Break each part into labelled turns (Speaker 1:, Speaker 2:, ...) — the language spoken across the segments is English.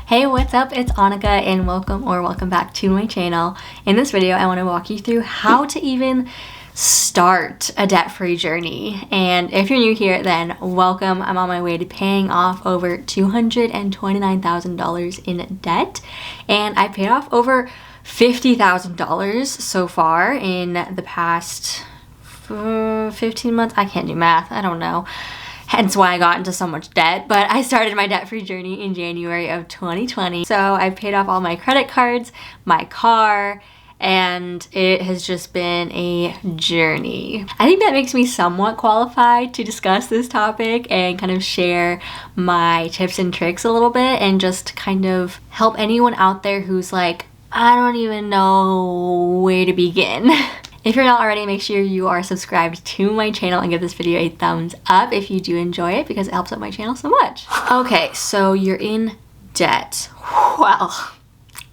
Speaker 1: Hey, what's up? It's Annika and welcome back to my channel. In this video, I want to walk you through how to even start a debt-free journey. And if you're new here, then welcome. I'm on my way to paying off over $229,000 in debt, and I paid off over $50,000 so far in the past 15 months. I can't do math. I don't know. Hence why I got into so much debt, but I started my debt-free journey in January of 2020. So I paid off all my credit cards, my car, and it has just been a journey. I think that makes me somewhat qualified to discuss this topic and kind of share my tips and tricks a little bit and just kind of help anyone out there who's like, I don't even know where to begin. If you're not already, make sure you are subscribed to my channel and give this video a thumbs up if you do enjoy it, because it helps out my channel so much. Okay, so you're in debt. Well,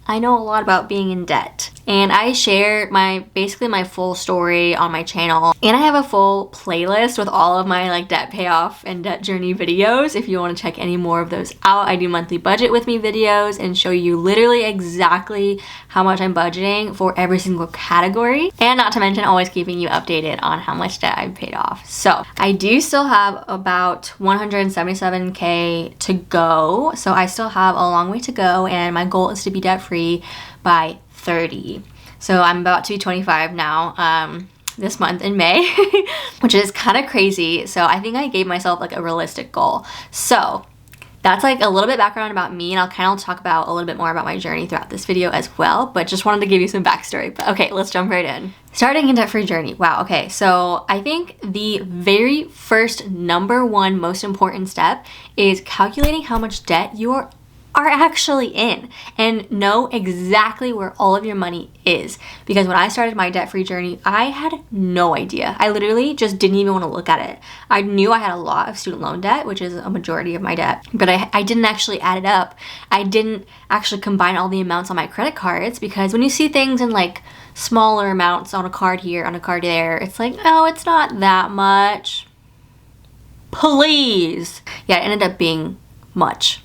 Speaker 1: I know a lot about being in debt, and I share basically my full story on my channel, and I have a full playlist with all of my debt payoff and debt journey videos if you want to check any more of those out. I do monthly budget with me videos and show you literally exactly how much I'm budgeting for every single category, and not to mention always keeping you updated on how much debt I've paid off. So I do still have about 177K to go, so I still have a long way to go, and my goal is to be debt free by 30. So I'm about to be 25 now, this month in May, which is kind of crazy. So I think I gave myself a realistic goal. So that's a little bit background about me, and I'll kind of talk about a little bit more about my journey throughout this video as well, but just wanted to give you some backstory. But okay, let's jump right in. Starting a debt-free journey. Wow, okay, so I think the very first #1 most important step is calculating how much debt you are actually in, and know exactly where all of your money is. Because when I started my debt-free journey, I had no idea. I literally just didn't even want to look at it. I knew I had a lot of student loan debt, which is a majority of my debt, but I didn't actually add it up. I didn't actually combine all the amounts on my credit cards, because when you see things in smaller amounts on a card here, on a card there, it's oh, it's not that much. Please. Yeah, it ended up being much.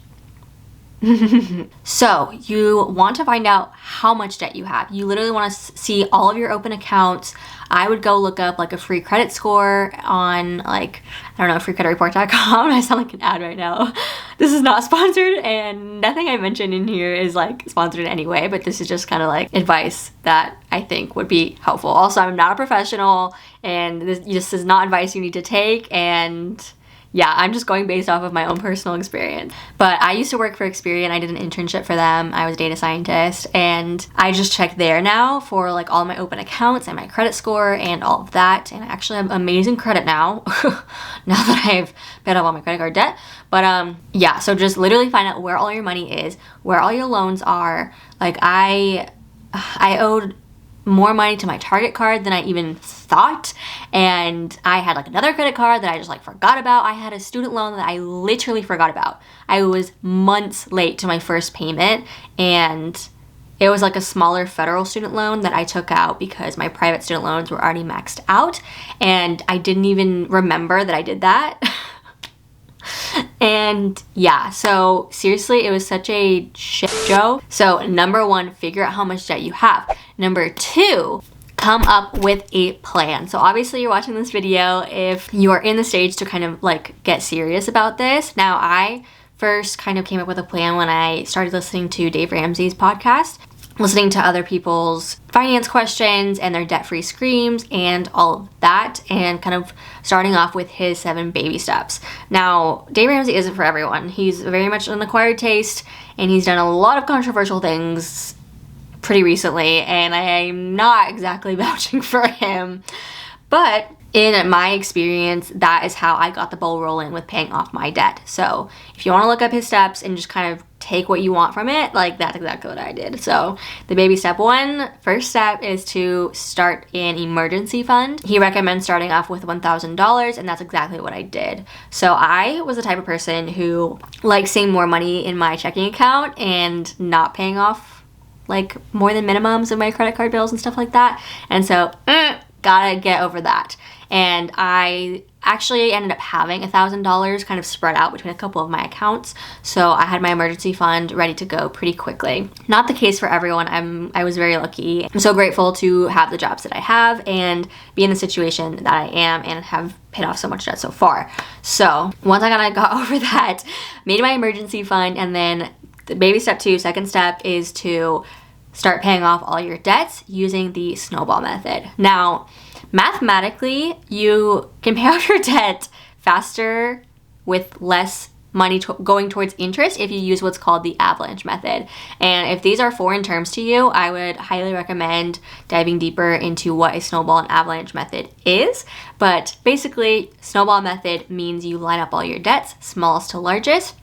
Speaker 1: So you want to find out how much debt you have. You literally want to see all of your open accounts. I would go look up a free credit score on I don't know, freecreditreport.com. I sound like an ad right now. This is not sponsored, and nothing I mentioned in here is sponsored in any way, but this is just kind of advice that I think would be helpful. Also, I'm not a professional, and this is not advice you need to take, and yeah, I'm just going based off of my own personal experience. But I used to work for Experian. I did an internship for them. I was a data scientist, and I just check there now for all my open accounts and my credit score and all of that. And I actually have amazing credit now, now that I've paid off all my credit card debt. But yeah, so just literally find out where all your money is, where all your loans are. I owed more money to my Target card than I even thought, and I had another credit card that I just forgot about. I had a student loan that I literally forgot about. I was months late to my first payment, and it was a smaller federal student loan that I took out because my private student loans were already maxed out, and I didn't even remember that I did that. And yeah, so seriously, it was such a shit show. So #1, figure out how much debt you have. #2, come up with a plan. So obviously you're watching this video if you are in the stage to kind of get serious about this. Now, I first kind of came up with a plan when I started listening to Dave Ramsey's podcast, listening to other people's finance questions and their debt-free screams and all of that, and kind of starting off with his 7 baby steps. Now, Dave Ramsey isn't for everyone. He's very much an acquired taste, and he's done a lot of controversial things pretty recently, and I'm not exactly vouching for him. But in my experience, that is how I got the ball rolling with paying off my debt. So if you want to look up his steps and just kind of take what you want from it, that's exactly what I did. So the baby step 1, first step is to start an emergency fund. He recommends starting off with $1,000, and that's exactly what I did. So I was the type of person who likes seeing more money in my checking account and not paying off more than minimums of my credit card bills and stuff like that. And so gotta get over that. and I actually ended up having $1,000 kind of spread out between a couple of my accounts, so I had my emergency fund ready to go pretty quickly. Not the case for everyone. I was very lucky. I'm so grateful to have the jobs that I have and be in the situation that I am and have paid off so much debt so far. So once I kind of got over that, made my emergency fund, and then the baby step 2, second step, is to start paying off all your debts using the snowball method. Now, mathematically, you can pay off your debt faster with less money going towards interest if you use what's called the avalanche method. And if these are foreign terms to you, I would highly recommend diving deeper into what a snowball and avalanche method is. But basically, snowball method means you line up all your debts, smallest to largest,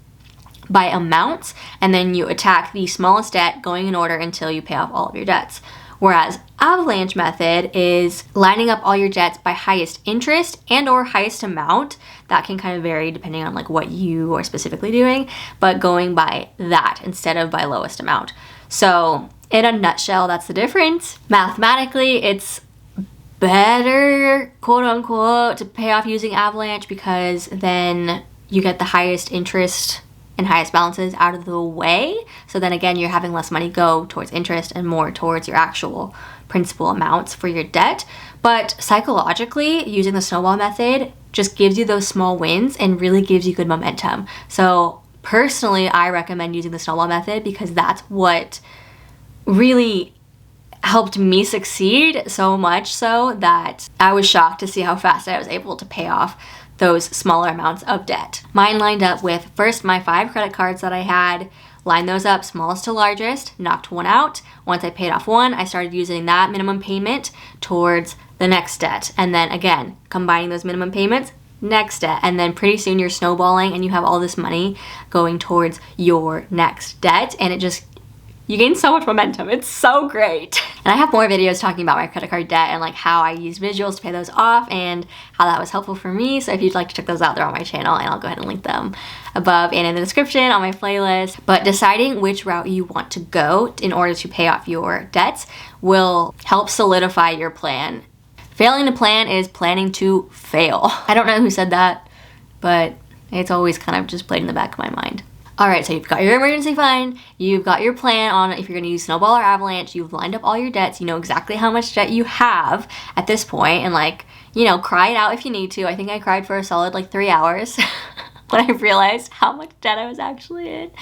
Speaker 1: by amounts, and then you attack the smallest debt going in order until you pay off all of your debts. Whereas avalanche method is lining up all your debts by highest interest and or highest amount. That can kind of vary depending on like what you are specifically doing, but going by that instead of by lowest amount. So in a nutshell, that's the difference. Mathematically, it's better, quote unquote, to pay off using avalanche because then you get the highest interest and highest balances out of the way. So then again, you're having less money go towards interest and more towards your actual principal amounts for your debt. But psychologically, using the snowball method just gives you those small wins and really gives you good momentum. So personally, I recommend using the snowball method because that's what really helped me succeed, so much so that I was shocked to see how fast I was able to pay off those smaller amounts of debt. Mine lined up with first my 5 credit cards that I had, lined those up smallest to largest, knocked one out. Once I paid off one, I started using that minimum payment towards the next debt. And then again, combining those minimum payments, next debt. And then pretty soon you're snowballing and you have all this money going towards your next debt. And it just, you gain so much momentum. It's so great. And I have more videos talking about my credit card debt and like how I use visuals to pay those off and how that was helpful for me. So if you'd like to check those out, they're on my channel and I'll go ahead and link them above and in the description on my playlist. But deciding which route you want to go in order to pay off your debts will help solidify your plan. Failing to plan is planning to fail. I don't know who said that, but it's always kind of just played in the back of my mind. All right, so you've got your emergency fund, you've got your plan on if you're gonna use snowball or avalanche, you've lined up all your debts, you know exactly how much debt you have at this point, and like, you know, cry it out if you need to. I think I cried for a solid like 3 hours when I realized how much debt I was actually in.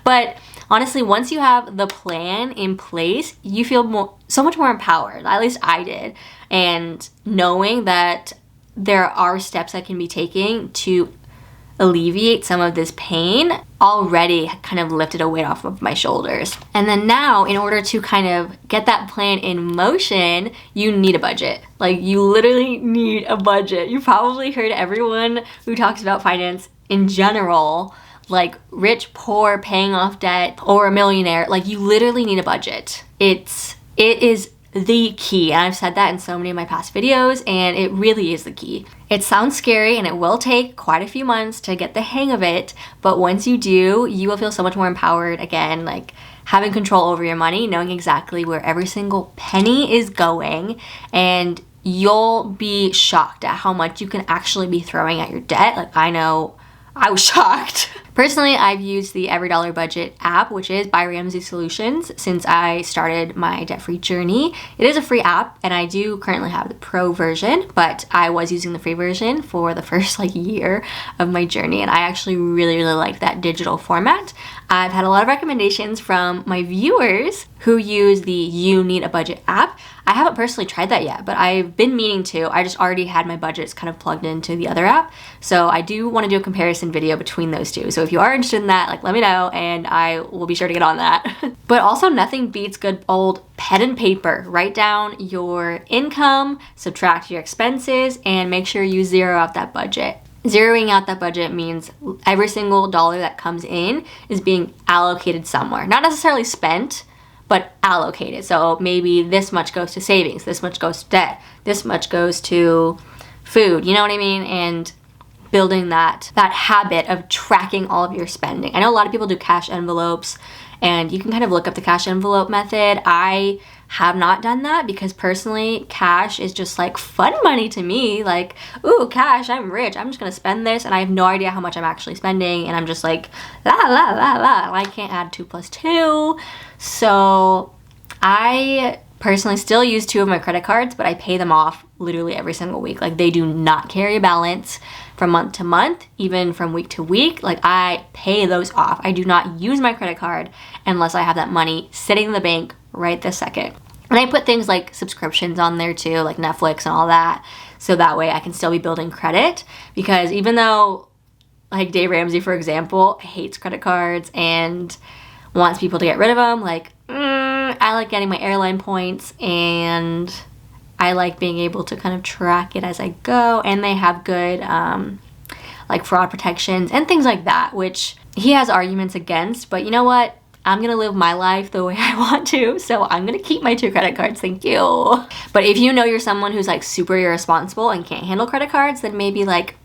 Speaker 1: But honestly, once you have the plan in place, you feel so much more empowered, at least I did. And knowing that there are steps that can be taken to alleviate some of this pain already kind of lifted a weight off of my shoulders. And then now, in order to kind of get that plan in motion, you need a budget. Like, you literally need a budget. You've probably heard everyone who talks about finance in general, like rich, poor, paying off debt, or a millionaire, like you literally need a budget. It is the key, and I've said that in so many of my past videos, and it really is the key. It sounds scary and it will take quite a few months to get the hang of it, but once you do, you will feel so much more empowered again, like having control over your money, knowing exactly where every single penny is going, and you'll be shocked at how much you can actually be throwing at your debt. Like, I know I was shocked. Personally, I've used the EveryDollar Budget App, which is by Ramsey Solutions, since I started my debt-free journey. It is a free app, and I do currently have the pro version, but I was using the free version for the first like year of my journey, and I actually really liked that digital format. I've had a lot of recommendations from my viewers who use the You Need a Budget app. I haven't personally tried that yet, but I've been meaning to. I just already had my budgets kind of plugged into the other app, so I do want to do a comparison video between those two. So if you are interested in that, like, let me know and I will be sure to get on that. But also, nothing beats good old pen and paper. Write down your income, subtract your expenses, and make sure you zero out that budget. Zeroing out that budget means every single dollar that comes in is being allocated somewhere. Not necessarily spent, but allocated. So maybe this much goes to savings, this much goes to debt, this much goes to food, you know what I mean? And building that habit of tracking all of your spending. I know a lot of people do cash envelopes And you can kind of look up the cash envelope method. I have not done that because personally, cash is just like fun money to me. Like, ooh, cash, I'm rich. I'm just gonna spend this, and I have no idea how much I'm actually spending, and I'm just like, la la la la, and I can't add 2 + 2. So I personally still use 2 of my credit cards, but I pay them off literally every single week. Like, they do not carry a balance from month to month, even from week to week. Like, I pay those off. I do not use my credit card unless I have that money sitting in the bank right this second. And I put things like subscriptions on there too, like Netflix and all that, so that way I can still be building credit. Because even though, like, Dave Ramsey, for example, hates credit cards and wants people to get rid of them, like, I like getting my airline points, and I like being able to kind of track it as I go, and they have good like fraud protections and things like that, which he has arguments against. But you know what? I'm gonna live my life the way I want to, so I'm gonna keep my 2 credit cards, thank you. But if you know you're someone who's like super irresponsible and can't handle credit cards, then maybe like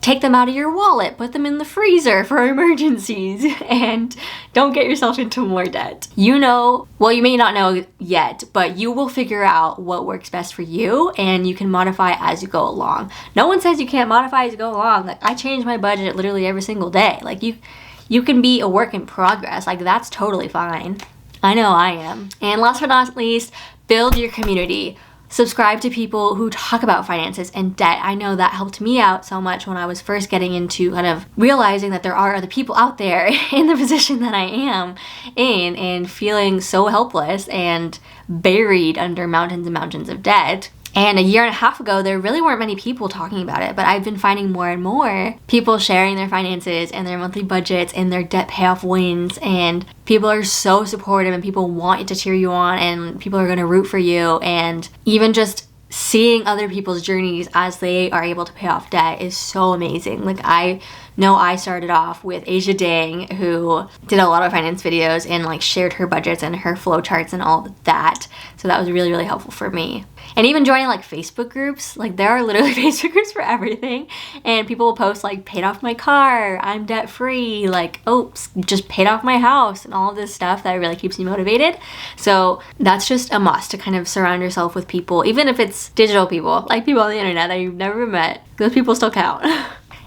Speaker 1: take them out of your wallet, put them in the freezer for emergencies, and don't get yourself into more debt. You know, well, you may not know yet, but you will figure out what works best for you, and you can modify as you go along. No one says you can't modify as you go along. Like, I change my budget literally every single day. Like, you can be a work in progress. Like, that's totally fine. I know I am. And last but not least, build your community. Subscribe to people who talk about finances and debt. I know that helped me out so much when I was first getting into kind of realizing that there are other people out there in the position that I am in, and feeling so helpless and buried under mountains and mountains of debt. And a year and a half ago, there really weren't many people talking about it, but I've been finding more and more people sharing their finances and their monthly budgets and their debt payoff wins, and people are so supportive, and people want to cheer you on, and people are gonna root for you. And even just seeing other people's journeys as they are able to pay off debt is so amazing. Like, I know I started off with Asia Dang, who did a lot of finance videos and like shared her budgets and her flow charts and all of that. So that was really, really helpful for me. And even joining like Facebook groups, like there are literally Facebook groups for everything, and people will post like, paid off my car, I'm debt free, like, oops, just paid off my house, and all of this stuff that really keeps me motivated. So that's just a must, to kind of surround yourself with people, even if it's digital people, like people on the internet that you've never met. Those people still count.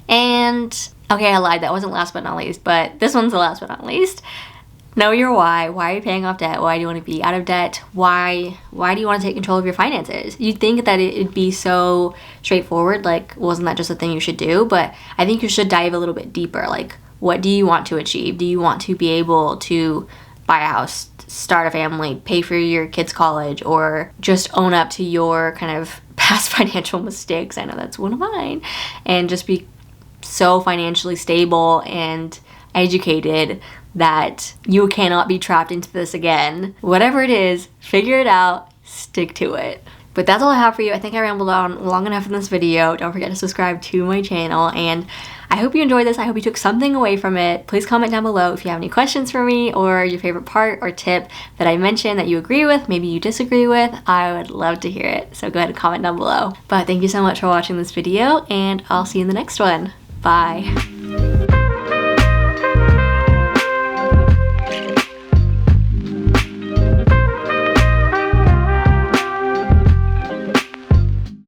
Speaker 1: And okay, I lied, that wasn't last but not least, but this one's the last but not least. Know your why. Why are you paying off debt? Why do you want to be out of debt? Why do you want to take control of your finances? You'd think that it'd be so straightforward, like, wasn't that just a thing you should do? But I think you should dive a little bit deeper. Like, what do you want to achieve? Do you want to be able to buy a house, start a family, pay for your kids' college, or just own up to your kind of past financial mistakes? I know that's one of mine. And just be so financially stable and educated that you cannot be trapped into this again. Whatever it is, figure it out, stick to it. But that's all I have for you. I think I rambled on long enough in this video. Don't forget to subscribe to my channel, and I hope you enjoyed this. I hope you took something away from it. Please comment down below if you have any questions for me, or your favorite part or tip that I mentioned that you agree with, maybe you disagree with. I would love to hear it. So go ahead and comment down below. But thank you so much for watching this video, and I'll see you in the next one. Bye.